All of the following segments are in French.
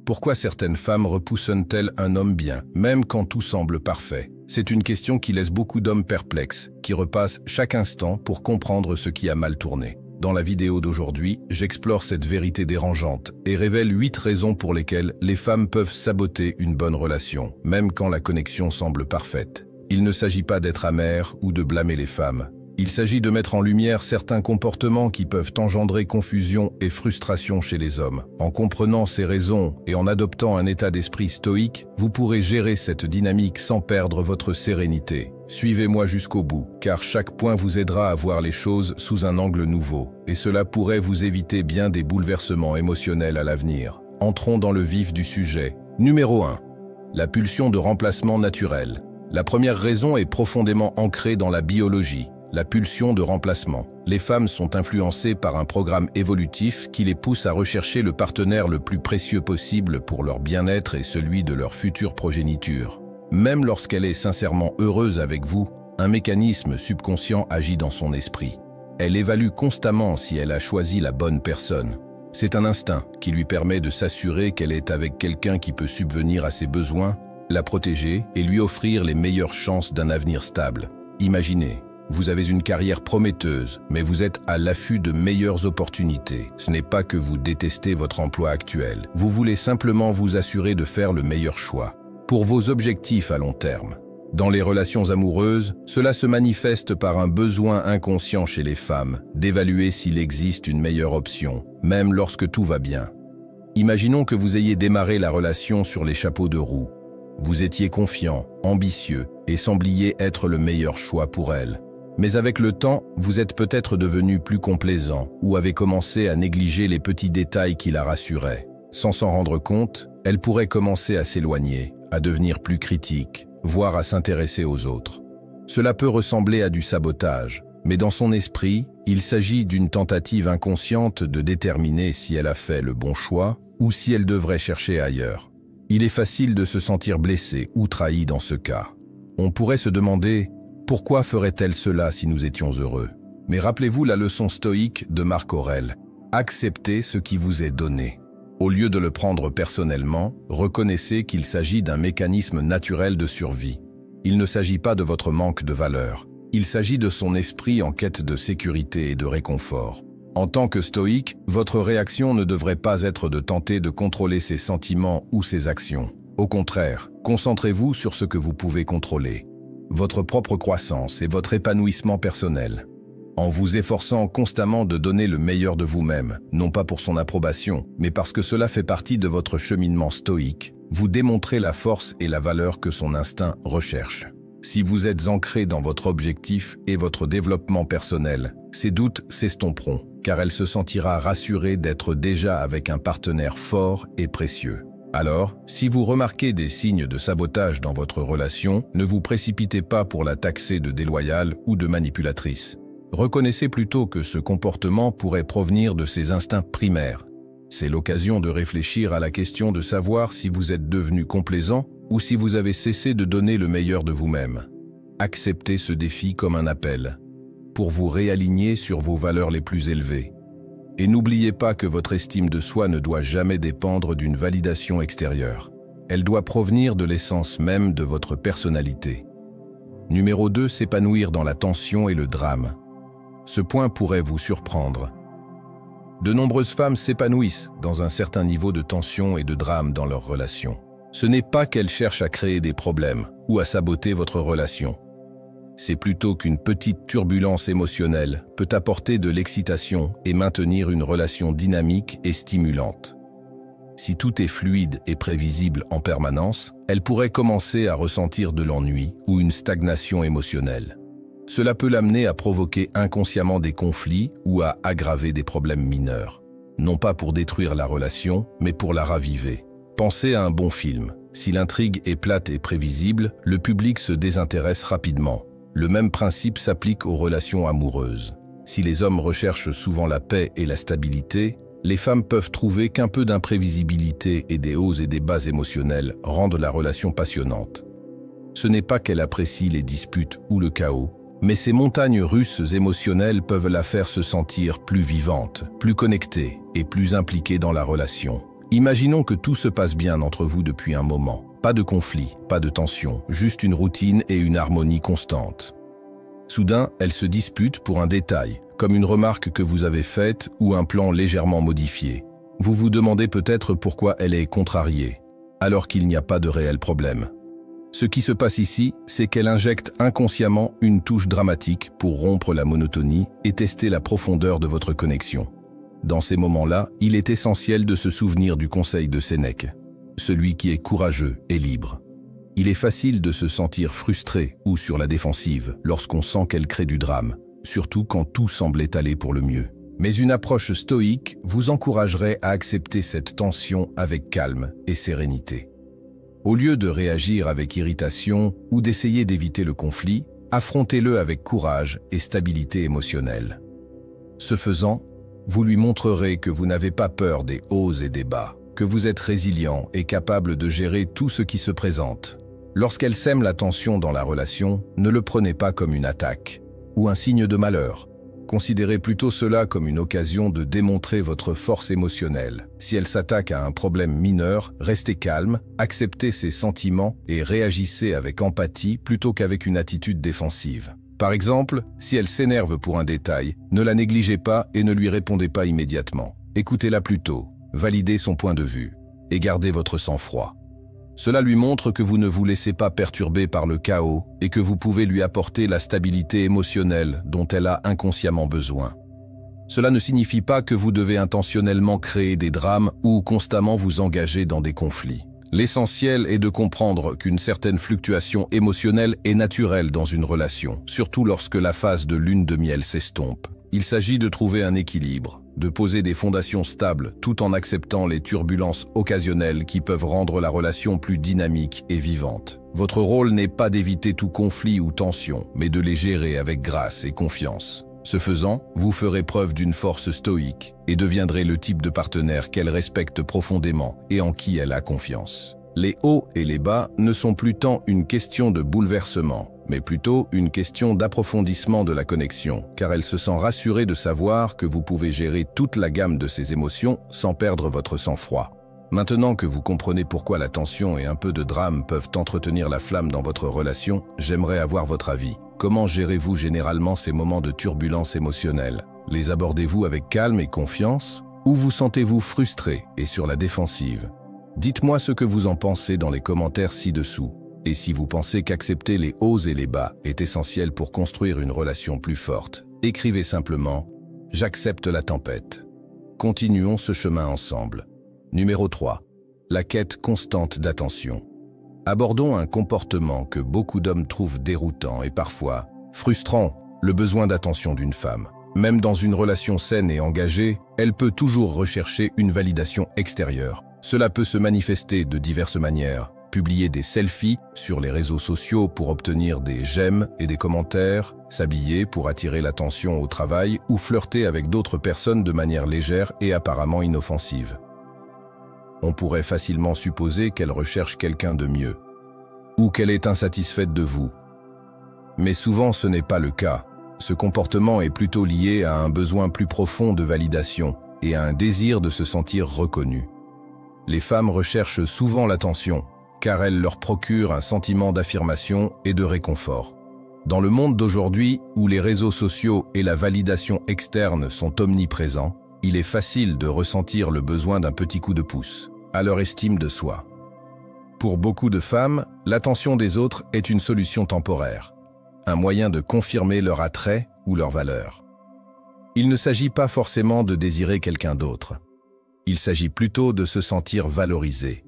Pourquoi certaines femmes repoussent-elles un homme bien, même quand tout semble parfait? C'est une question qui laisse beaucoup d'hommes perplexes, qui repassent chaque instant pour comprendre ce qui a mal tourné. Dans la vidéo d'aujourd'hui, j'explore cette vérité dérangeante et révèle 8 raisons pour lesquelles les femmes peuvent saboter une bonne relation, même quand la connexion semble parfaite. Il ne s'agit pas d'être amer ou de blâmer les femmes. Il s'agit de mettre en lumière certains comportements qui peuvent engendrer confusion et frustration chez les hommes. En comprenant ces raisons et en adoptant un état d'esprit stoïque, vous pourrez gérer cette dynamique sans perdre votre sérénité. Suivez-moi jusqu'au bout, car chaque point vous aidera à voir les choses sous un angle nouveau, et cela pourrait vous éviter bien des bouleversements émotionnels à l'avenir. Entrons dans le vif du sujet. Numéro 1. La pulsion de remplacement naturel. La première raison est profondément ancrée dans la biologie. La pulsion de remplacement. Les femmes sont influencées par un programme évolutif qui les pousse à rechercher le partenaire le plus précieux possible pour leur bien-être et celui de leur future progéniture. Même lorsqu'elle est sincèrement heureuse avec vous, un mécanisme subconscient agit dans son esprit. Elle évalue constamment si elle a choisi la bonne personne. C'est un instinct qui lui permet de s'assurer qu'elle est avec quelqu'un qui peut subvenir à ses besoins, la protéger et lui offrir les meilleures chances d'un avenir stable. Imaginez. Vous avez une carrière prometteuse, mais vous êtes à l'affût de meilleures opportunités. Ce n'est pas que vous détestez votre emploi actuel. Vous voulez simplement vous assurer de faire le meilleur choix, pour vos objectifs à long terme. Dans les relations amoureuses, cela se manifeste par un besoin inconscient chez les femmes d'évaluer s'il existe une meilleure option, même lorsque tout va bien. Imaginons que vous ayez démarré la relation sur les chapeaux de roue. Vous étiez confiant, ambitieux et sembliez être le meilleur choix pour elle. Mais avec le temps, vous êtes peut-être devenu plus complaisant ou avez commencé à négliger les petits détails qui la rassuraient. Sans s'en rendre compte, elle pourrait commencer à s'éloigner, à devenir plus critique, voire à s'intéresser aux autres. Cela peut ressembler à du sabotage, mais dans son esprit, il s'agit d'une tentative inconsciente de déterminer si elle a fait le bon choix ou si elle devrait chercher ailleurs. Il est facile de se sentir blessé ou trahi dans ce cas. On pourrait se demander « Pourquoi ferait-elle cela si nous étions heureux ?» Mais rappelez-vous la leçon stoïque de Marc Aurèle. Acceptez ce qui vous est donné. Au lieu de le prendre personnellement, reconnaissez qu'il s'agit d'un mécanisme naturel de survie. Il ne s'agit pas de votre manque de valeur. Il s'agit de son esprit en quête de sécurité et de réconfort. En tant que stoïque, votre réaction ne devrait pas être de tenter de contrôler ses sentiments ou ses actions. Au contraire, concentrez-vous sur ce que vous pouvez contrôler. Votre propre croissance et votre épanouissement personnel. En vous efforçant constamment de donner le meilleur de vous-même, non pas pour son approbation, mais parce que cela fait partie de votre cheminement stoïque, vous démontrez la force et la valeur que son instinct recherche. Si vous êtes ancré dans votre objectif et votre développement personnel, ses doutes s'estomperont, car elle se sentira rassurée d'être déjà avec un partenaire fort et précieux. Alors, si vous remarquez des signes de sabotage dans votre relation, ne vous précipitez pas pour la taxer de déloyale ou de manipulatrice. Reconnaissez plutôt que ce comportement pourrait provenir de ses instincts primaires. C'est l'occasion de réfléchir à la question de savoir si vous êtes devenu complaisant ou si vous avez cessé de donner le meilleur de vous-même. Acceptez ce défi comme un appel, pour vous réaligner sur vos valeurs les plus élevées. Et n'oubliez pas que votre estime de soi ne doit jamais dépendre d'une validation extérieure. Elle doit provenir de l'essence même de votre personnalité. Numéro 2, s'épanouir dans la tension et le drame. Ce point pourrait vous surprendre. De nombreuses femmes s'épanouissent dans un certain niveau de tension et de drame dans leur relation. Ce n'est pas qu'elles cherchent à créer des problèmes ou à saboter votre relation. C'est plutôt qu'une petite turbulence émotionnelle peut apporter de l'excitation et maintenir une relation dynamique et stimulante. Si tout est fluide et prévisible en permanence, elle pourrait commencer à ressentir de l'ennui ou une stagnation émotionnelle. Cela peut l'amener à provoquer inconsciemment des conflits ou à aggraver des problèmes mineurs. Non pas pour détruire la relation, mais pour la raviver. Pensez à un bon film. Si l'intrigue est plate et prévisible, le public se désintéresse rapidement. Le même principe s'applique aux relations amoureuses. Si les hommes recherchent souvent la paix et la stabilité, les femmes peuvent trouver qu'un peu d'imprévisibilité et des hauts et des bas émotionnels rendent la relation passionnante. Ce n'est pas qu'elle apprécie les disputes ou le chaos, mais ces montagnes russes émotionnelles peuvent la faire se sentir plus vivante, plus connectée et plus impliquée dans la relation. Imaginons que tout se passe bien entre vous depuis un moment. Pas de conflit, pas de tension, juste une routine et une harmonie constante. Soudain, elle se dispute pour un détail, comme une remarque que vous avez faite ou un plan légèrement modifié. Vous vous demandez peut-être pourquoi elle est contrariée, alors qu'il n'y a pas de réel problème. Ce qui se passe ici, c'est qu'elle injecte inconsciemment une touche dramatique pour rompre la monotonie et tester la profondeur de votre connexion. Dans ces moments-là, il est essentiel de se souvenir du conseil de Sénèque. Celui qui est courageux est libre. Il est facile de se sentir frustré ou sur la défensive lorsqu'on sent qu'elle crée du drame, surtout quand tout semblait aller pour le mieux. Mais une approche stoïque vous encouragerait à accepter cette tension avec calme et sérénité. Au lieu de réagir avec irritation ou d'essayer d'éviter le conflit, affrontez-le avec courage et stabilité émotionnelle. Ce faisant, vous lui montrerez que vous n'avez pas peur des hauts et des bas, que vous êtes résilient et capable de gérer tout ce qui se présente. Lorsqu'elle sème la tension dans la relation, ne le prenez pas comme une attaque ou un signe de malheur. Considérez plutôt cela comme une occasion de démontrer votre force émotionnelle. Si elle s'attaque à un problème mineur, restez calme, acceptez ses sentiments et réagissez avec empathie plutôt qu'avec une attitude défensive. Par exemple, si elle s'énerve pour un détail, ne la négligez pas et ne lui répondez pas immédiatement. Écoutez-la plutôt, validez son point de vue et gardez votre sang-froid. Cela lui montre que vous ne vous laissez pas perturber par le chaos et que vous pouvez lui apporter la stabilité émotionnelle dont elle a inconsciemment besoin. Cela ne signifie pas que vous devez intentionnellement créer des drames ou constamment vous engager dans des conflits. L'essentiel est de comprendre qu'une certaine fluctuation émotionnelle est naturelle dans une relation, surtout lorsque la phase de lune de miel s'estompe. Il s'agit de trouver un équilibre, de poser des fondations stables tout en acceptant les turbulences occasionnelles qui peuvent rendre la relation plus dynamique et vivante. Votre rôle n'est pas d'éviter tout conflit ou tension, mais de les gérer avec grâce et confiance. Ce faisant, vous ferez preuve d'une force stoïque et deviendrez le type de partenaire qu'elle respecte profondément et en qui elle a confiance. Les hauts et les bas ne sont plus tant une question de bouleversement, mais plutôt une question d'approfondissement de la connexion, car elle se sent rassurée de savoir que vous pouvez gérer toute la gamme de ses émotions sans perdre votre sang-froid. Maintenant que vous comprenez pourquoi la tension et un peu de drame peuvent entretenir la flamme dans votre relation, j'aimerais avoir votre avis. Comment gérez-vous généralement ces moments de turbulence émotionnelle? Les abordez-vous avec calme et confiance? Ou vous sentez-vous frustré et sur la défensive? Dites-moi ce que vous en pensez dans les commentaires ci-dessous. Et si vous pensez qu'accepter les hauts et les bas est essentiel pour construire une relation plus forte, écrivez simplement « J'accepte la tempête ». Continuons ce chemin ensemble. Numéro 3. La quête constante d'attention. Abordons un comportement que beaucoup d'hommes trouvent déroutant et parfois frustrant, le besoin d'attention d'une femme. Même dans une relation saine et engagée, elle peut toujours rechercher une validation extérieure. Cela peut se manifester de diverses manières. Publier des selfies sur les réseaux sociaux pour obtenir des j'aime et des commentaires, s'habiller pour attirer l'attention au travail ou flirter avec d'autres personnes de manière légère et apparemment inoffensive. On pourrait facilement supposer qu'elle recherche quelqu'un de mieux, ou qu'elle est insatisfaite de vous. Mais souvent ce n'est pas le cas. Ce comportement est plutôt lié à un besoin plus profond de validation et à un désir de se sentir reconnu. Les femmes recherchent souvent l'attention, car elle leur procure un sentiment d'affirmation et de réconfort. Dans le monde d'aujourd'hui, où les réseaux sociaux et la validation externe sont omniprésents, il est facile de ressentir le besoin d'un petit coup de pouce à leur estime de soi. Pour beaucoup de femmes, l'attention des autres est une solution temporaire, un moyen de confirmer leur attrait ou leur valeur. Il ne s'agit pas forcément de désirer quelqu'un d'autre. Il s'agit plutôt de se sentir valorisé.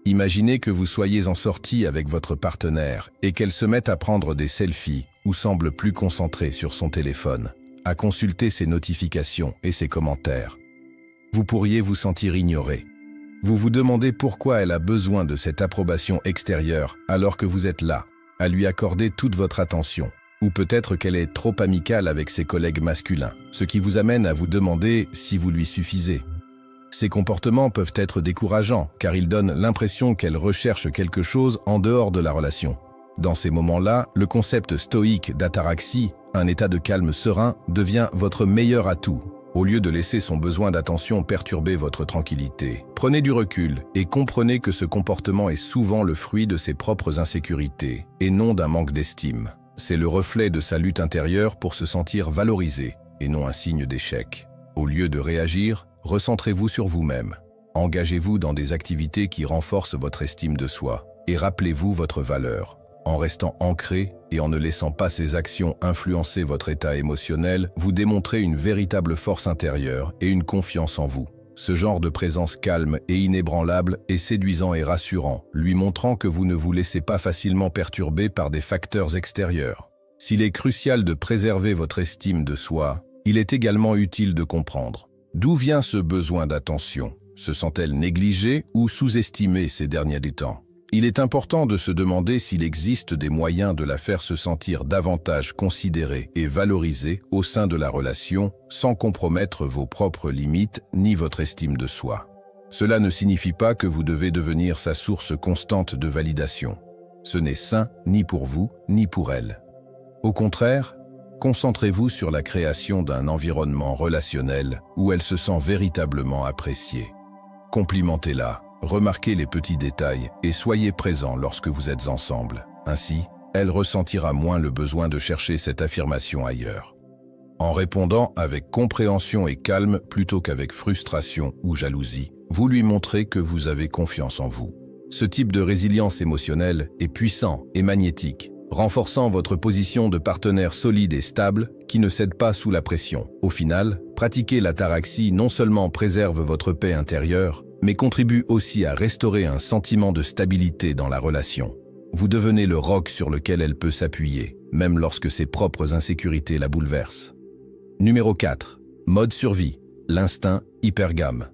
Imaginez que vous soyez en sortie avec votre partenaire et qu'elle se mette à prendre des selfies ou semble plus concentrée sur son téléphone, à consulter ses notifications et ses commentaires. Vous pourriez vous sentir ignoré. Vous vous demandez pourquoi elle a besoin de cette approbation extérieure alors que vous êtes là, à lui accorder toute votre attention. Ou peut-être qu'elle est trop amicale avec ses collègues masculins, ce qui vous amène à vous demander si vous lui suffisez. Ces comportements peuvent être décourageants, car ils donnent l'impression qu'elle recherche quelque chose en dehors de la relation. Dans ces moments-là, le concept stoïque d'ataraxie, un état de calme serein, devient votre meilleur atout. Au lieu de laisser son besoin d'attention perturber votre tranquillité, prenez du recul et comprenez que ce comportement est souvent le fruit de ses propres insécurités et non d'un manque d'estime. C'est le reflet de sa lutte intérieure pour se sentir valorisé et non un signe d'échec. Au lieu de réagir, recentrez-vous sur vous-même. Engagez-vous dans des activités qui renforcent votre estime de soi et rappelez-vous votre valeur. En restant ancré et en ne laissant pas ces actions influencer votre état émotionnel, vous démontrez une véritable force intérieure et une confiance en vous. Ce genre de présence calme et inébranlable est séduisant et rassurant, lui montrant que vous ne vous laissez pas facilement perturber par des facteurs extérieurs. S'il est crucial de préserver votre estime de soi, il est également utile de comprendre d'où vient ce besoin d'attention. Se sent-elle négligée ou sous-estimée ces derniers temps? Il est important de se demander s'il existe des moyens de la faire se sentir davantage considérée et valorisée au sein de la relation, sans compromettre vos propres limites ni votre estime de soi. Cela ne signifie pas que vous devez devenir sa source constante de validation. Ce n'est sain ni pour vous, ni pour elle. Au contraire, concentrez-vous sur la création d'un environnement relationnel où elle se sent véritablement appréciée. Complimentez-la. Remarquez les petits détails et soyez présent lorsque vous êtes ensemble. Ainsi, elle ressentira moins le besoin de chercher cette affirmation ailleurs. En répondant avec compréhension et calme plutôt qu'avec frustration ou jalousie, vous lui montrez que vous avez confiance en vous. Ce type de résilience émotionnelle est puissant et magnétique, renforçant votre position de partenaire solide et stable qui ne cède pas sous la pression. Au final, pratiquer l'ataraxie non seulement préserve votre paix intérieure, mais contribue aussi à restaurer un sentiment de stabilité dans la relation. Vous devenez le roc sur lequel elle peut s'appuyer, même lorsque ses propres insécurités la bouleversent. Numéro 4. Mode survie, l'instinct hypergame.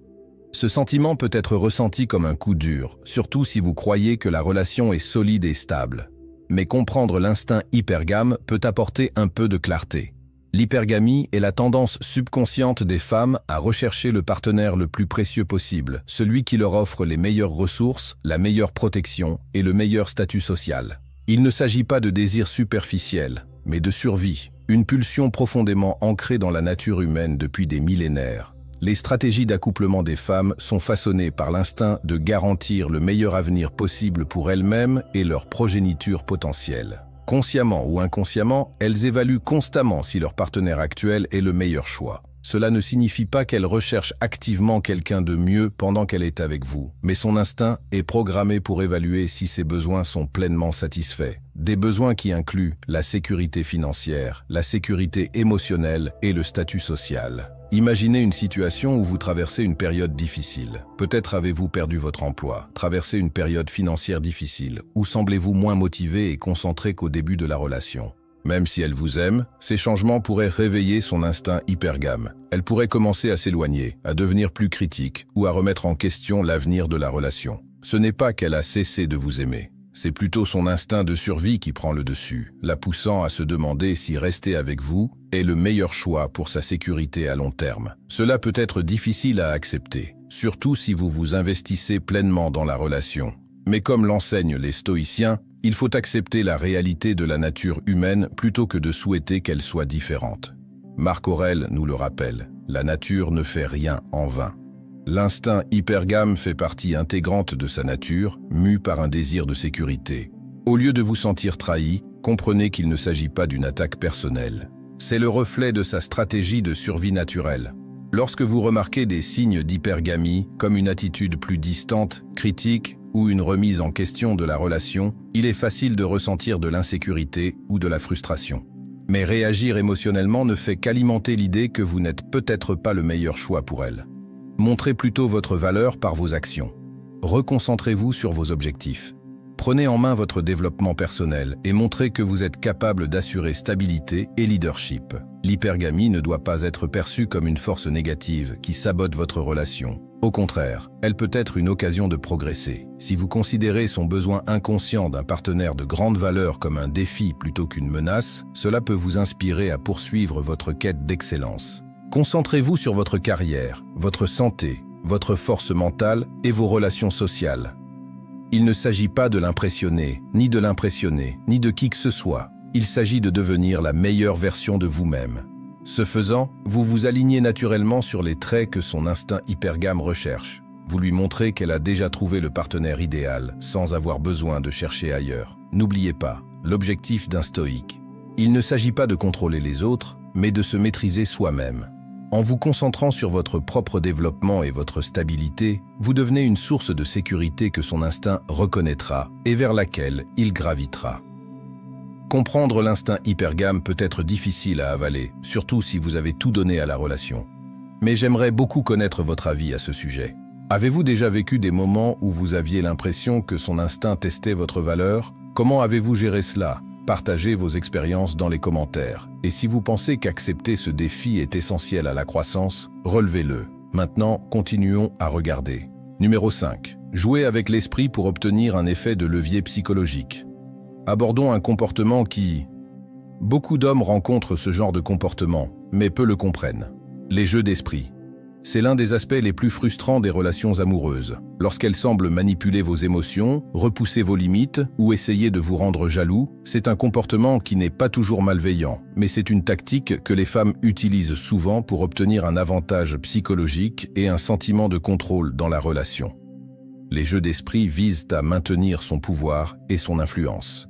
Ce sentiment peut être ressenti comme un coup dur, surtout si vous croyez que la relation est solide et stable. Mais comprendre l'instinct hypergame peut apporter un peu de clarté. L'hypergamie est la tendance subconsciente des femmes à rechercher le partenaire le plus précieux possible, celui qui leur offre les meilleures ressources, la meilleure protection et le meilleur statut social. Il ne s'agit pas de désir superficiel, mais de survie, une pulsion profondément ancrée dans la nature humaine depuis des millénaires. Les stratégies d'accouplement des femmes sont façonnées par l'instinct de garantir le meilleur avenir possible pour elles-mêmes et leur progéniture potentielle. Consciemment ou inconsciemment, elles évaluent constamment si leur partenaire actuel est le meilleur choix. Cela ne signifie pas qu'elle recherche activement quelqu'un de mieux pendant qu'elle est avec vous, mais son instinct est programmé pour évaluer si ses besoins sont pleinement satisfaits. Des besoins qui incluent la sécurité financière, la sécurité émotionnelle et le statut social. Imaginez une situation où vous traversez une période difficile. Peut-être avez-vous perdu votre emploi, traversé une période financière difficile, ou semblez-vous moins motivé et concentré qu'au début de la relation. Même si elle vous aime, ces changements pourraient réveiller son instinct hypergame. Elle pourrait commencer à s'éloigner, à devenir plus critique ou à remettre en question l'avenir de la relation. Ce n'est pas qu'elle a cessé de vous aimer. C'est plutôt son instinct de survie qui prend le dessus, la poussant à se demander si rester avec vous est le meilleur choix pour sa sécurité à long terme. Cela peut être difficile à accepter, surtout si vous vous investissez pleinement dans la relation. Mais comme l'enseignent les stoïciens, il faut accepter la réalité de la nature humaine plutôt que de souhaiter qu'elle soit différente. Marc Aurèle nous le rappelle, la nature ne fait rien en vain. L'instinct hypergame fait partie intégrante de sa nature, mue par un désir de sécurité. Au lieu de vous sentir trahi, comprenez qu'il ne s'agit pas d'une attaque personnelle. C'est le reflet de sa stratégie de survie naturelle. Lorsque vous remarquez des signes d'hypergamie, comme une attitude plus distante, critique ou une remise en question de la relation, il est facile de ressentir de l'insécurité ou de la frustration. Mais réagir émotionnellement ne fait qu'alimenter l'idée que vous n'êtes peut-être pas le meilleur choix pour elle. Montrez plutôt votre valeur par vos actions. Reconcentrez-vous sur vos objectifs. Prenez en main votre développement personnel et montrez que vous êtes capable d'assurer stabilité et leadership. L'hypergamie ne doit pas être perçue comme une force négative qui sabote votre relation. Au contraire, elle peut être une occasion de progresser. Si vous considérez son besoin inconscient d'un partenaire de grande valeur comme un défi plutôt qu'une menace, cela peut vous inspirer à poursuivre votre quête d'excellence. Concentrez-vous sur votre carrière, votre santé, votre force mentale et vos relations sociales. Il ne s'agit pas de l'impressionner, ni de qui que ce soit. Il s'agit de devenir la meilleure version de vous-même. Ce faisant, vous vous alignez naturellement sur les traits que son instinct hypergame recherche. Vous lui montrez qu'elle a déjà trouvé le partenaire idéal, sans avoir besoin de chercher ailleurs. N'oubliez pas, l'objectif d'un stoïque. Il ne s'agit pas de contrôler les autres, mais de se maîtriser soi-même. En vous concentrant sur votre propre développement et votre stabilité, vous devenez une source de sécurité que son instinct reconnaîtra et vers laquelle il gravitera. Comprendre l'instinct hypergame peut être difficile à avaler, surtout si vous avez tout donné à la relation. Mais j'aimerais beaucoup connaître votre avis à ce sujet. Avez-vous déjà vécu des moments où vous aviez l'impression que son instinct testait votre valeur? Comment avez-vous géré cela? Partagez vos expériences dans les commentaires. Et si vous pensez qu'accepter ce défi est essentiel à la croissance, relevez-le. Maintenant, continuons à regarder. Numéro 5. Jouer avec l'esprit pour obtenir un effet de levier psychologique. Abordons un comportement qui... Beaucoup d'hommes rencontrent ce genre de comportement, mais peu le comprennent. Les jeux d'esprit. C'est l'un des aspects les plus frustrants des relations amoureuses. Lorsqu'elles semblent manipuler vos émotions, repousser vos limites ou essayer de vous rendre jaloux, c'est un comportement qui n'est pas toujours malveillant, mais c'est une tactique que les femmes utilisent souvent pour obtenir un avantage psychologique et un sentiment de contrôle dans la relation. Les jeux d'esprit visent à maintenir son pouvoir et son influence.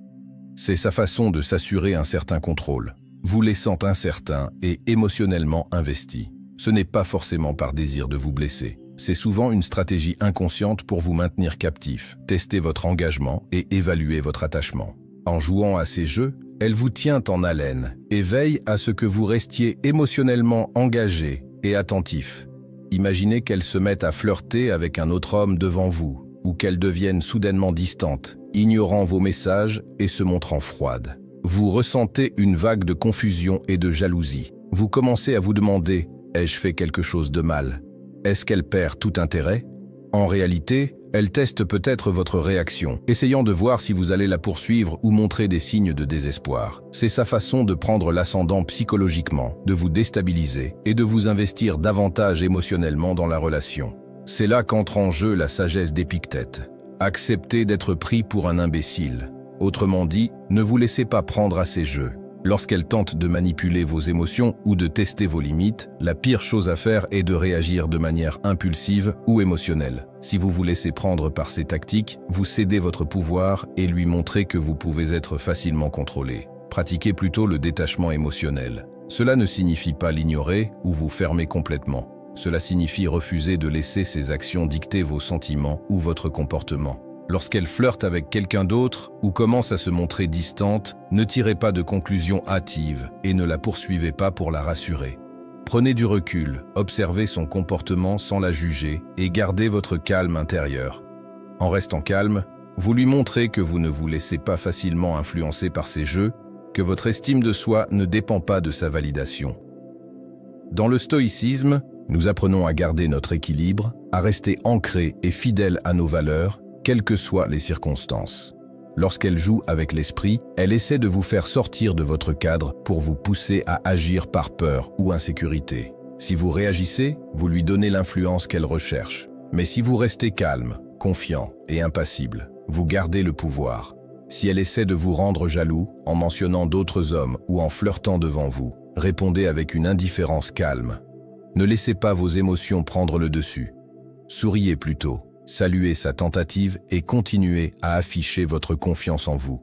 C'est sa façon de s'assurer un certain contrôle, vous laissant incertain et émotionnellement investi. Ce n'est pas forcément par désir de vous blesser. C'est souvent une stratégie inconsciente pour vous maintenir captif, tester votre engagement et évaluer votre attachement. En jouant à ces jeux, elle vous tient en haleine et veille à ce que vous restiez émotionnellement engagé et attentif. Imaginez qu'elle se mette à flirter avec un autre homme devant vous, ou qu'elle devienne soudainement distante, ignorant vos messages et se montrant froide. Vous ressentez une vague de confusion et de jalousie. Vous commencez à vous demander « Ai-je fait quelque chose de mal ? Est-ce qu'elle perd tout intérêt ?» En réalité, elle teste peut-être votre réaction, essayant de voir si vous allez la poursuivre ou montrer des signes de désespoir. C'est sa façon de prendre l'ascendant psychologiquement, de vous déstabiliser et de vous investir davantage émotionnellement dans la relation. C'est là qu'entre en jeu la sagesse d'Épictète. Acceptez d'être pris pour un imbécile. Autrement dit, ne vous laissez pas prendre à ces jeux. Lorsqu'elle tente de manipuler vos émotions ou de tester vos limites, la pire chose à faire est de réagir de manière impulsive ou émotionnelle. Si vous vous laissez prendre par ces tactiques, vous cédez votre pouvoir et lui montrez que vous pouvez être facilement contrôlé. Pratiquez plutôt le détachement émotionnel. Cela ne signifie pas l'ignorer ou vous fermer complètement. Cela signifie refuser de laisser ses actions dicter vos sentiments ou votre comportement. Lorsqu'elle flirte avec quelqu'un d'autre ou commence à se montrer distante, ne tirez pas de conclusions hâtives et ne la poursuivez pas pour la rassurer. Prenez du recul, observez son comportement sans la juger et gardez votre calme intérieur. En restant calme, vous lui montrez que vous ne vous laissez pas facilement influencer par ses jeux, que votre estime de soi ne dépend pas de sa validation. Dans le stoïcisme, nous apprenons à garder notre équilibre, à rester ancrés et fidèles à nos valeurs, quelles que soient les circonstances. Lorsqu'elle joue avec l'esprit, elle essaie de vous faire sortir de votre cadre pour vous pousser à agir par peur ou insécurité. Si vous réagissez, vous lui donnez l'influence qu'elle recherche. Mais si vous restez calme, confiant et impassible, vous gardez le pouvoir. Si elle essaie de vous rendre jaloux en mentionnant d'autres hommes ou en flirtant devant vous, répondez avec une indifférence calme. Ne laissez pas vos émotions prendre le dessus. Souriez plutôt, saluez sa tentative et continuez à afficher votre confiance en vous.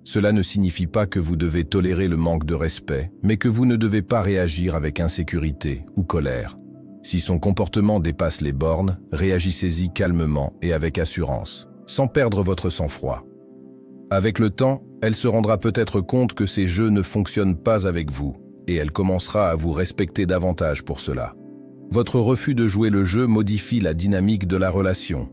Cela ne signifie pas que vous devez tolérer le manque de respect, mais que vous ne devez pas réagir avec insécurité ou colère. Si son comportement dépasse les bornes, réagissez-y calmement et avec assurance, sans perdre votre sang-froid. Avec le temps, elle se rendra peut-être compte que ces jeux ne fonctionnent pas avec vous, et elle commencera à vous respecter davantage pour cela. Votre refus de jouer le jeu modifie la dynamique de la relation.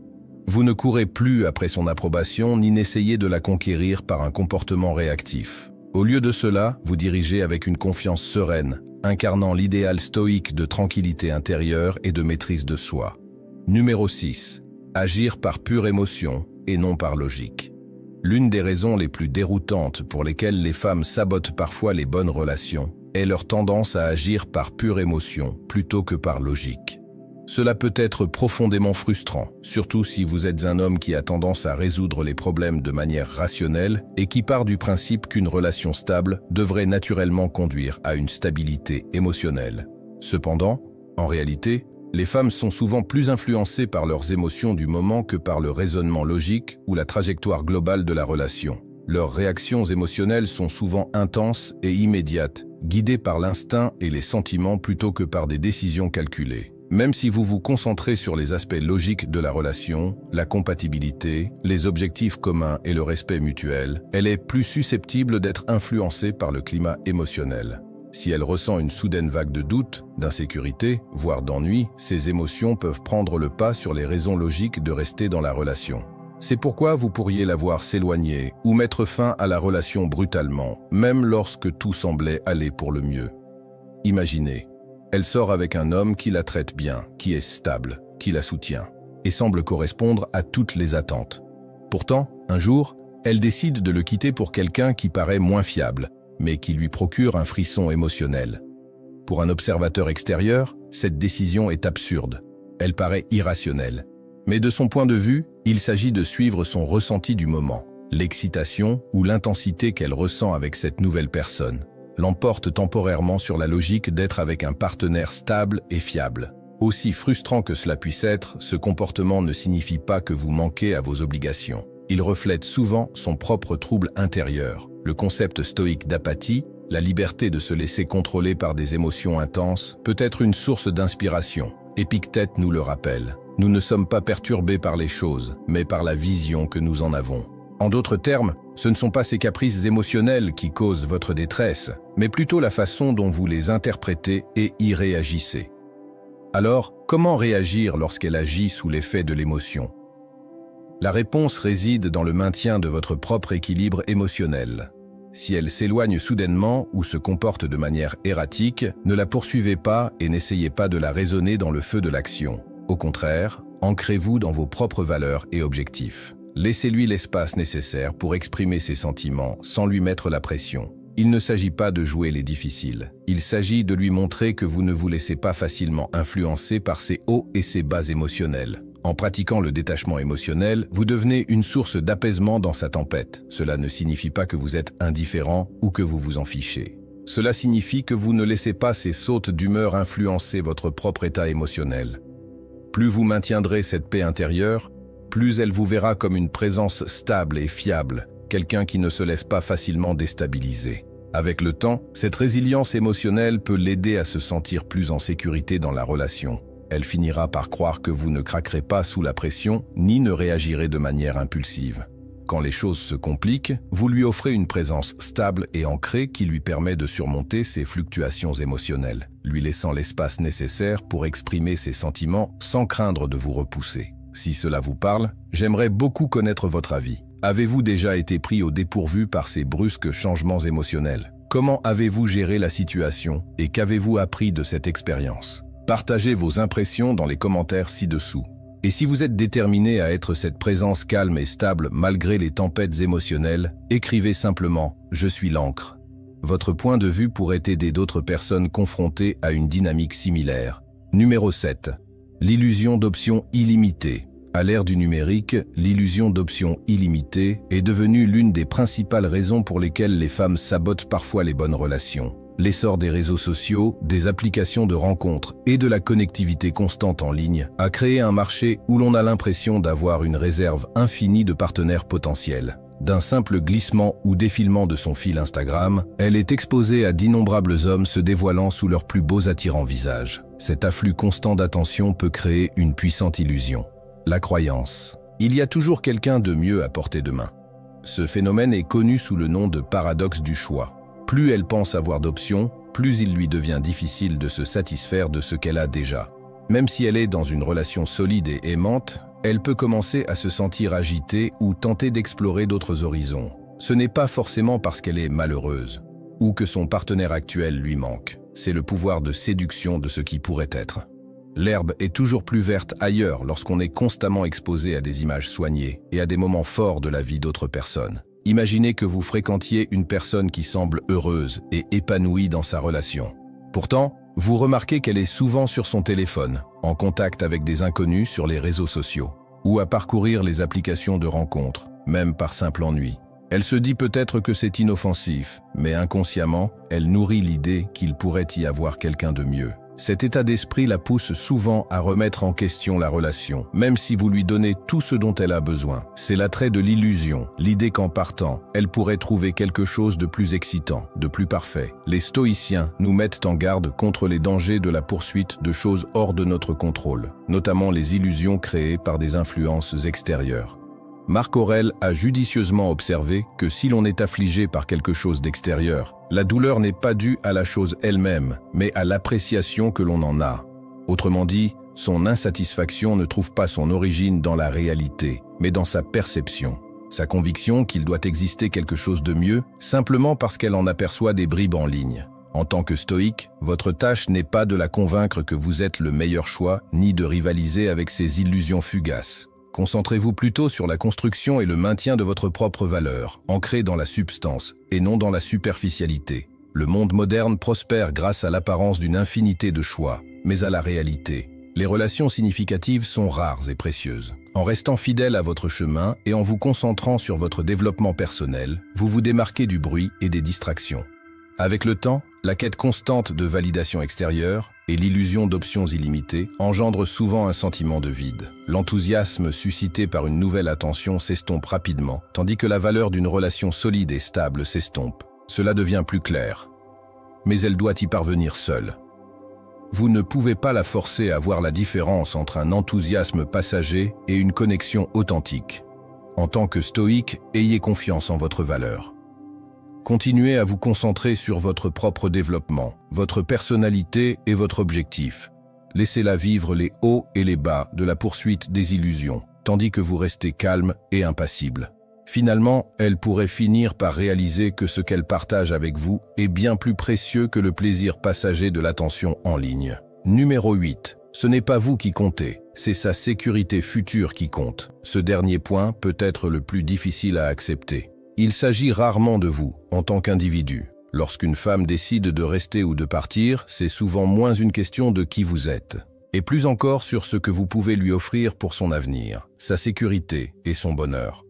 Vous ne courez plus après son approbation ni n'essayez de la conquérir par un comportement réactif. Au lieu de cela, vous dirigez avec une confiance sereine, incarnant l'idéal stoïque de tranquillité intérieure et de maîtrise de soi. Numéro 6. Agir par pure émotion et non par logique. L'une des raisons les plus déroutantes pour lesquelles les femmes sabotent parfois les bonnes relations est leur tendance à agir par pure émotion plutôt que par logique. Cela peut être profondément frustrant, surtout si vous êtes un homme qui a tendance à résoudre les problèmes de manière rationnelle et qui part du principe qu'une relation stable devrait naturellement conduire à une stabilité émotionnelle. Cependant, en réalité, les femmes sont souvent plus influencées par leurs émotions du moment que par le raisonnement logique ou la trajectoire globale de la relation. Leurs réactions émotionnelles sont souvent intenses et immédiates, guidées par l'instinct et les sentiments plutôt que par des décisions calculées. Même si vous vous concentrez sur les aspects logiques de la relation, la compatibilité, les objectifs communs et le respect mutuel, elle est plus susceptible d'être influencée par le climat émotionnel. Si elle ressent une soudaine vague de doute, d'insécurité, voire d'ennui, ces émotions peuvent prendre le pas sur les raisons logiques de rester dans la relation. C'est pourquoi vous pourriez la voir s'éloigner ou mettre fin à la relation brutalement, même lorsque tout semblait aller pour le mieux. Imaginez. Elle sort avec un homme qui la traite bien, qui est stable, qui la soutient, et semble correspondre à toutes les attentes. Pourtant, un jour, elle décide de le quitter pour quelqu'un qui paraît moins fiable, mais qui lui procure un frisson émotionnel. Pour un observateur extérieur, cette décision est absurde. Elle paraît irrationnelle. Mais de son point de vue, il s'agit de suivre son ressenti du moment. L'excitation ou l'intensité qu'elle ressent avec cette nouvelle personne l'emporte temporairement sur la logique d'être avec un partenaire stable et fiable. Aussi frustrant que cela puisse être, ce comportement ne signifie pas que vous manquez à vos obligations. Il reflète souvent son propre trouble intérieur. Le concept stoïque d'apathie, la liberté de se laisser contrôler par des émotions intenses, peut être une source d'inspiration. Épictète nous le rappelle. Nous ne sommes pas perturbés par les choses, mais par la vision que nous en avons. En d'autres termes, ce ne sont pas ces caprices émotionnels qui causent votre détresse, mais plutôt la façon dont vous les interprétez et y réagissez. Alors, comment réagir lorsqu'elle agit sous l'effet de l'émotion? La réponse réside dans le maintien de votre propre équilibre émotionnel. Si elle s'éloigne soudainement ou se comporte de manière erratique, ne la poursuivez pas et n'essayez pas de la raisonner dans le feu de l'action. Au contraire, ancrez-vous dans vos propres valeurs et objectifs. Laissez-lui l'espace nécessaire pour exprimer ses sentiments sans lui mettre la pression. Il ne s'agit pas de jouer les difficiles. Il s'agit de lui montrer que vous ne vous laissez pas facilement influencer par ses hauts et ses bas émotionnels. En pratiquant le détachement émotionnel, vous devenez une source d'apaisement dans sa tempête. Cela ne signifie pas que vous êtes indifférent ou que vous vous en fichez. Cela signifie que vous ne laissez pas ces sautes d'humeur influencer votre propre état émotionnel. Plus vous maintiendrez cette paix intérieure, plus elle vous verra comme une présence stable et fiable, quelqu'un qui ne se laisse pas facilement déstabiliser. Avec le temps, cette résilience émotionnelle peut l'aider à se sentir plus en sécurité dans la relation. Elle finira par croire que vous ne craquerez pas sous la pression, ni ne réagirez de manière impulsive. Quand les choses se compliquent, vous lui offrez une présence stable et ancrée qui lui permet de surmonter ses fluctuations émotionnelles, lui laissant l'espace nécessaire pour exprimer ses sentiments sans craindre de vous repousser. Si cela vous parle, j'aimerais beaucoup connaître votre avis. Avez-vous déjà été pris au dépourvu par ces brusques changements émotionnels? Comment avez-vous géré la situation et qu'avez-vous appris de cette expérience? Partagez vos impressions dans les commentaires ci-dessous. Et si vous êtes déterminé à être cette présence calme et stable malgré les tempêtes émotionnelles, écrivez simplement « Je suis l'encre ». Votre point de vue pourrait aider d'autres personnes confrontées à une dynamique similaire. Numéro 7. L'illusion d'options illimitées. À l'ère du numérique, l'illusion d'options illimitées est devenue l'une des principales raisons pour lesquelles les femmes sabotent parfois les bonnes relations. L'essor des réseaux sociaux, des applications de rencontres et de la connectivité constante en ligne a créé un marché où l'on a l'impression d'avoir une réserve infinie de partenaires potentiels. D'un simple glissement ou défilement de son fil Instagram, elle est exposée à d'innombrables hommes se dévoilant sous leurs plus beaux attirants visages. Cet afflux constant d'attention peut créer une puissante illusion. La croyance. Il y a toujours quelqu'un de mieux à portée de main. Ce phénomène est connu sous le nom de paradoxe du choix. Plus elle pense avoir d'options, plus il lui devient difficile de se satisfaire de ce qu'elle a déjà. Même si elle est dans une relation solide et aimante, elle peut commencer à se sentir agitée ou tenter d'explorer d'autres horizons. Ce n'est pas forcément parce qu'elle est malheureuse ou que son partenaire actuel lui manque. C'est le pouvoir de séduction de ce qui pourrait être. L'herbe est toujours plus verte ailleurs lorsqu'on est constamment exposé à des images soignées et à des moments forts de la vie d'autres personnes. Imaginez que vous fréquentiez une personne qui semble heureuse et épanouie dans sa relation. Pourtant, Vous remarquez qu'elle est souvent sur son téléphone, en contact avec des inconnus sur les réseaux sociaux, ou à parcourir les applications de rencontres, même par simple ennui. Elle se dit peut-être que c'est inoffensif, mais inconsciemment, elle nourrit l'idée qu'il pourrait y avoir quelqu'un de mieux. Cet état d'esprit la pousse souvent à remettre en question la relation, même si vous lui donnez tout ce dont elle a besoin. C'est l'attrait de l'illusion, l'idée qu'en partant, elle pourrait trouver quelque chose de plus excitant, de plus parfait. Les stoïciens nous mettent en garde contre les dangers de la poursuite de choses hors de notre contrôle, notamment les illusions créées par des influences extérieures. Marc Aurèle a judicieusement observé que si l'on est affligé par quelque chose d'extérieur, la douleur n'est pas due à la chose elle-même, mais à l'appréciation que l'on en a. Autrement dit, son insatisfaction ne trouve pas son origine dans la réalité, mais dans sa perception. Sa conviction qu'il doit exister quelque chose de mieux, simplement parce qu'elle en aperçoit des bribes en ligne. En tant que stoïque, votre tâche n'est pas de la convaincre que vous êtes le meilleur choix, ni de rivaliser avec ses illusions fugaces. Concentrez-vous plutôt sur la construction et le maintien de votre propre valeur, ancrée dans la substance et non dans la superficialité. Le monde moderne prospère grâce à l'apparence d'une infinité de choix, mais à la réalité. Les relations significatives sont rares et précieuses. En restant fidèle à votre chemin et en vous concentrant sur votre développement personnel, vous vous démarquez du bruit et des distractions. Avec le temps, la quête constante de validation extérieure et l'illusion d'options illimitées engendrent souvent un sentiment de vide. L'enthousiasme suscité par une nouvelle attention s'estompe rapidement, tandis que la valeur d'une relation solide et stable s'estompe. Cela devient plus clair. Mais elle doit y parvenir seule. Vous ne pouvez pas la forcer à voir la différence entre un enthousiasme passager et une connexion authentique. En tant que stoïque, ayez confiance en votre valeur. Continuez à vous concentrer sur votre propre développement, votre personnalité et votre objectif. Laissez-la vivre les hauts et les bas de la poursuite des illusions, tandis que vous restez calme et impassible. Finalement, elle pourrait finir par réaliser que ce qu'elle partage avec vous est bien plus précieux que le plaisir passager de l'attention en ligne. Numéro 8. Ce n'est pas vous qui comptez, c'est sa sécurité future qui compte. Ce dernier point peut être le plus difficile à accepter. Il s'agit rarement de vous, en tant qu'individu. Lorsqu'une femme décide de rester ou de partir, c'est souvent moins une question de qui vous êtes, et plus encore sur ce que vous pouvez lui offrir pour son avenir, sa sécurité et son bonheur.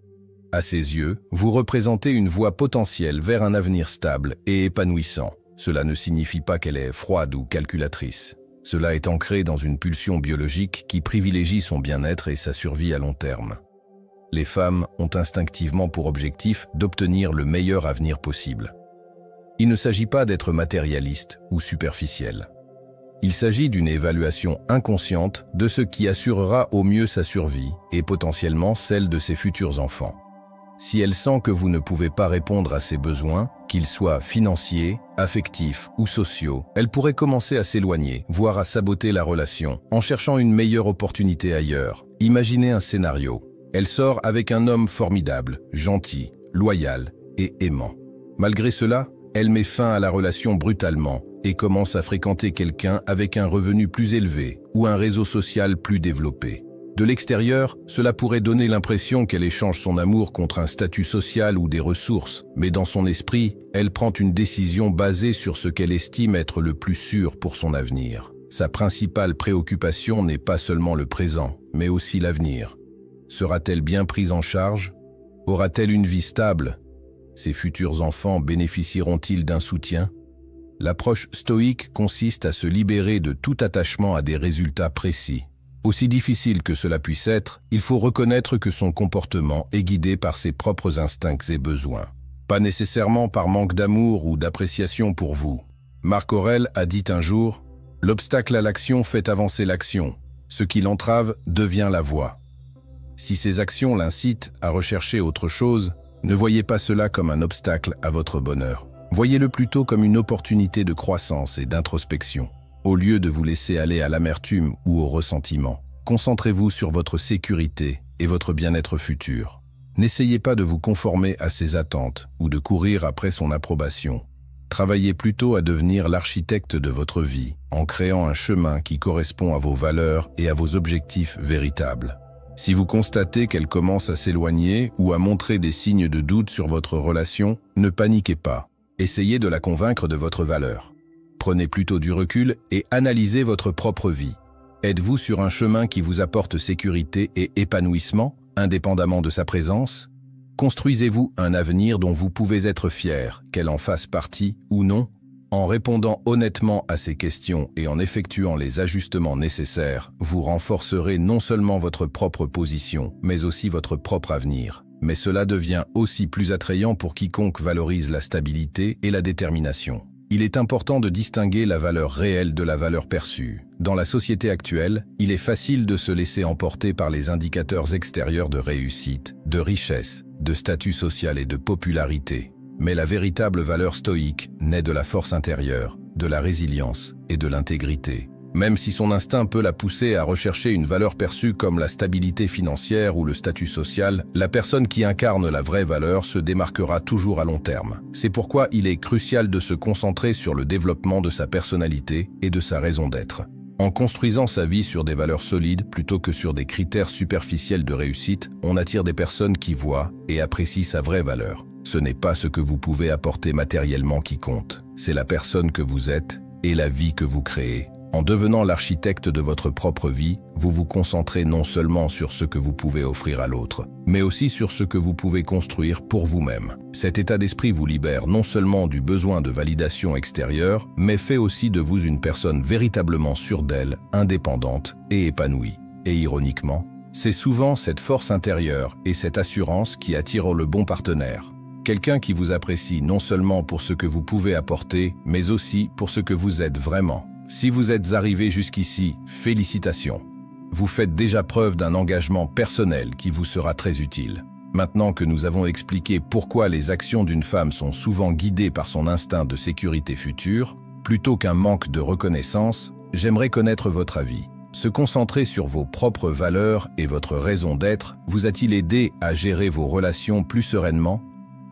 À ses yeux, vous représentez une voie potentielle vers un avenir stable et épanouissant. Cela ne signifie pas qu'elle est froide ou calculatrice. Cela est ancré dans une pulsion biologique qui privilégie son bien-être et sa survie à long terme. Les femmes ont instinctivement pour objectif d'obtenir le meilleur avenir possible. Il ne s'agit pas d'être matérialiste ou superficiel. Il s'agit d'une évaluation inconsciente de ce qui assurera au mieux sa survie et potentiellement celle de ses futurs enfants. Si elle sent que vous ne pouvez pas répondre à ses besoins, qu'ils soient financiers, affectifs ou sociaux, elle pourrait commencer à s'éloigner, voire à saboter la relation, en cherchant une meilleure opportunité ailleurs. Imaginez un scénario. Elle sort avec un homme formidable, gentil, loyal et aimant. Malgré cela, elle met fin à la relation brutalement et commence à fréquenter quelqu'un avec un revenu plus élevé ou un réseau social plus développé. De l'extérieur, cela pourrait donner l'impression qu'elle échange son amour contre un statut social ou des ressources, mais dans son esprit, elle prend une décision basée sur ce qu'elle estime être le plus sûr pour son avenir. Sa principale préoccupation n'est pas seulement le présent, mais aussi l'avenir. Sera-t-elle bien prise en charge? Aura-t-elle une vie stable? Ses futurs enfants bénéficieront-ils d'un soutien? L'approche stoïque consiste à se libérer de tout attachement à des résultats précis. Aussi difficile que cela puisse être, il faut reconnaître que son comportement est guidé par ses propres instincts et besoins. Pas nécessairement par manque d'amour ou d'appréciation pour vous. Marc Aurèle a dit un jour « L'obstacle à l'action fait avancer l'action. Ce qui l'entrave devient la voie. » Si ces actions l'incitent à rechercher autre chose, ne voyez pas cela comme un obstacle à votre bonheur. Voyez-le plutôt comme une opportunité de croissance et d'introspection. Au lieu de vous laisser aller à l'amertume ou au ressentiment, concentrez-vous sur votre sécurité et votre bien-être futur. N'essayez pas de vous conformer à ses attentes ou de courir après son approbation. Travaillez plutôt à devenir l'architecte de votre vie, en créant un chemin qui correspond à vos valeurs et à vos objectifs véritables. Si vous constatez qu'elle commence à s'éloigner ou à montrer des signes de doute sur votre relation, ne paniquez pas. Essayez de la convaincre de votre valeur. Prenez plutôt du recul et analysez votre propre vie. Êtes-vous sur un chemin qui vous apporte sécurité et épanouissement, indépendamment de sa présence? Construisez-vous un avenir dont vous pouvez être fier, qu'elle en fasse partie ou non? En répondant honnêtement à ces questions et en effectuant les ajustements nécessaires, vous renforcerez non seulement votre propre position, mais aussi votre propre avenir. Mais cela devient aussi plus attrayant pour quiconque valorise la stabilité et la détermination. Il est important de distinguer la valeur réelle de la valeur perçue. Dans la société actuelle, il est facile de se laisser emporter par les indicateurs extérieurs de réussite, de richesse, de statut social et de popularité. Mais la véritable valeur stoïque naît de la force intérieure, de la résilience et de l'intégrité. Même si son instinct peut la pousser à rechercher une valeur perçue comme la stabilité financière ou le statut social, la personne qui incarne la vraie valeur se démarquera toujours à long terme. C'est pourquoi il est crucial de se concentrer sur le développement de sa personnalité et de sa raison d'être. En construisant sa vie sur des valeurs solides plutôt que sur des critères superficiels de réussite, on attire des personnes qui voient et apprécient sa vraie valeur. Ce n'est pas ce que vous pouvez apporter matériellement qui compte, c'est la personne que vous êtes et la vie que vous créez. En devenant l'architecte de votre propre vie, vous vous concentrez non seulement sur ce que vous pouvez offrir à l'autre, mais aussi sur ce que vous pouvez construire pour vous-même. Cet état d'esprit vous libère non seulement du besoin de validation extérieure, mais fait aussi de vous une personne véritablement sûre d'elle, indépendante et épanouie. Et ironiquement, c'est souvent cette force intérieure et cette assurance qui attirent le bon partenaire. Quelqu'un qui vous apprécie non seulement pour ce que vous pouvez apporter, mais aussi pour ce que vous êtes vraiment. Si vous êtes arrivé jusqu'ici, félicitations. Vous faites déjà preuve d'un engagement personnel qui vous sera très utile. Maintenant que nous avons expliqué pourquoi les actions d'une femme sont souvent guidées par son instinct de sécurité future, plutôt qu'un manque de reconnaissance, j'aimerais connaître votre avis. Se concentrer sur vos propres valeurs et votre raison d'être vous a-t-il aidé à gérer vos relations plus sereinement?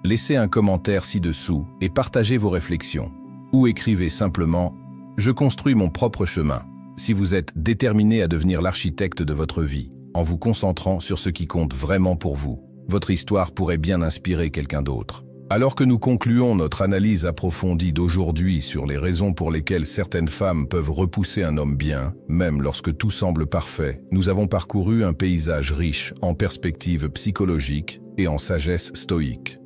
Laissez un commentaire ci-dessous et partagez vos réflexions. Ou écrivez simplement « Je construis mon propre chemin » si vous êtes déterminé à devenir l'architecte de votre vie, en vous concentrant sur ce qui compte vraiment pour vous. Votre histoire pourrait bien inspirer quelqu'un d'autre. Alors que nous concluons notre analyse approfondie d'aujourd'hui sur les raisons pour lesquelles certaines femmes peuvent repousser un homme bien, même lorsque tout semble parfait, nous avons parcouru un paysage riche en perspectives psychologiques et en sagesse stoïque.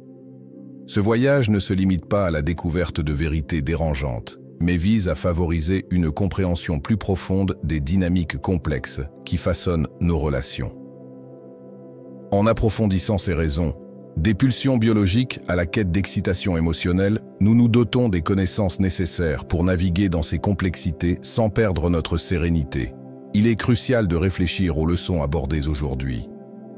Ce voyage ne se limite pas à la découverte de vérités dérangeantes, mais vise à favoriser une compréhension plus profonde des dynamiques complexes qui façonnent nos relations. En approfondissant ces raisons, des pulsions biologiques à la quête d'excitation émotionnelle, nous nous dotons des connaissances nécessaires pour naviguer dans ces complexités sans perdre notre sérénité. Il est crucial de réfléchir aux leçons abordées aujourd'hui.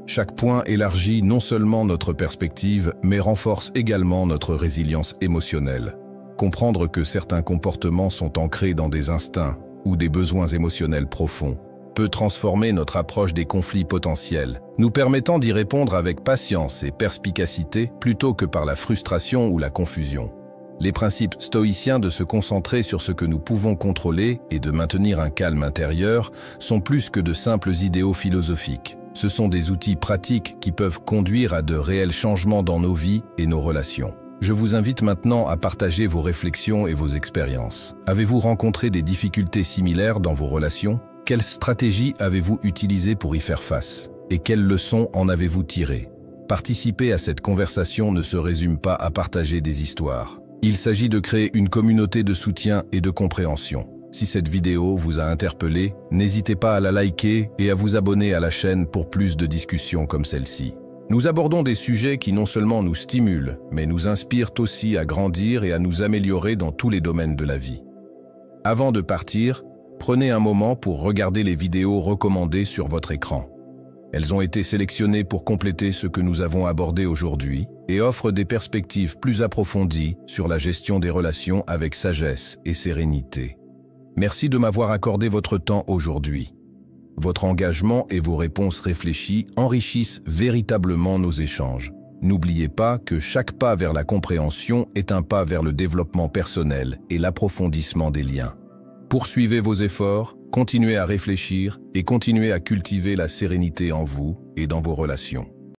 Chaque point élargit non seulement notre perspective, mais renforce également notre résilience émotionnelle. Comprendre que certains comportements sont ancrés dans des instincts ou des besoins émotionnels profonds peut transformer notre approche des conflits potentiels, nous permettant d'y répondre avec patience et perspicacité plutôt que par la frustration ou la confusion. Les principes stoïciens de se concentrer sur ce que nous pouvons contrôler et de maintenir un calme intérieur sont plus que de simples idéaux philosophiques. Ce sont des outils pratiques qui peuvent conduire à de réels changements dans nos vies et nos relations. Je vous invite maintenant à partager vos réflexions et vos expériences. Avez-vous rencontré des difficultés similaires dans vos relations? Quelles stratégies avez-vous utilisées pour y faire face? Et quelles leçons en avez-vous tirées? Participer à cette conversation ne se résume pas à partager des histoires. Il s'agit de créer une communauté de soutien et de compréhension. Si cette vidéo vous a interpellé, n'hésitez pas à la liker et à vous abonner à la chaîne pour plus de discussions comme celle-ci. Nous abordons des sujets qui non seulement nous stimulent, mais nous inspirent aussi à grandir et à nous améliorer dans tous les domaines de la vie. Avant de partir, prenez un moment pour regarder les vidéos recommandées sur votre écran. Elles ont été sélectionnées pour compléter ce que nous avons abordé aujourd'hui et offrent des perspectives plus approfondies sur la gestion des relations avec sagesse et sérénité. Merci de m'avoir accordé votre temps aujourd'hui. Votre engagement et vos réponses réfléchies enrichissent véritablement nos échanges. N'oubliez pas que chaque pas vers la compréhension est un pas vers le développement personnel et l'approfondissement des liens. Poursuivez vos efforts, continuez à réfléchir et continuez à cultiver la sérénité en vous et dans vos relations.